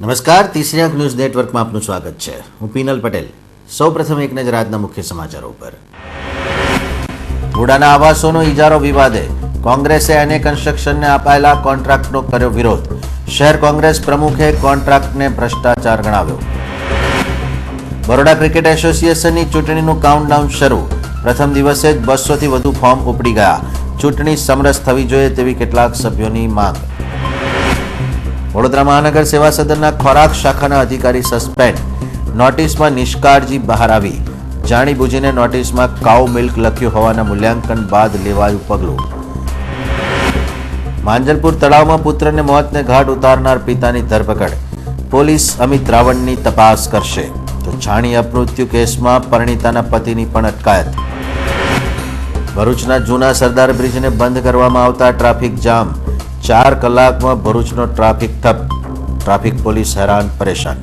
નમસ્કાર, તીસરી આંખ ન્યૂઝ નેટવર્કમાં આપનું સ્વાગત છે. હું પીનલ પટેલ. સૌપ્રથમ એક નજર આજના મુખ્ય સમાચારો પર. વુડાના આવાસોનો ઇજારો વિવાદે કોંગ્રેસે એને કન્સ્ટ્રક્શનને અપાયેલા કોન્ટ્રાક્ટનો કર્યો વિરોધ. શહેર કોંગ્રેસ પ્રમુખે કોન્ટ્રાક્ટને ભ્રષ્ટાચાર ગણાવ્યો. બરોડા ક્રિકેટ એસોસિએશનની ચૂંટણીનું કાઉન્ટડાઉન શરૂ. પ્રથમ દિવસે જ 200થી વધુ ફોર્મ ઉપડી ગયા. ચૂંટણી સમરસ થવી જોઈએ તેવી કેટલાક સભ્યોની માંગ. વડોદરા મહાનગર સેવા સદનના ખોરાક શાખાના અધિકારી સસ્પેન્ડ. નોટિસમાં નિષ્કાળજી બહાર આવી. જાણીબૂજીને નોટિસમાં કાઉ મિલ્ક લખ્યું હોવાના મૂલ્યાંકન બાદ લેવાયું પગલું. માંજલપુર તળાવમાં પુત્રને મોતને ઘાટ ઉતારનાર પિતાની ધરપકડ. પોલીસ અમિત રાવણની તપાસ કરશે. તો છાણી અપમૃત્યુ કેસમાં પરિણીતાના પતિની પણ અટકાયત. ભરૂચના જૂના સરદાર બ્રિજને બંધ કરવામાં આવતા ટ્રાફિક જામ. 4 કલાકમાં ભરૂચનો ટ્રાફિક ઠપ. ટ્રાફિક પોલીસ હેરાન પરેશાન.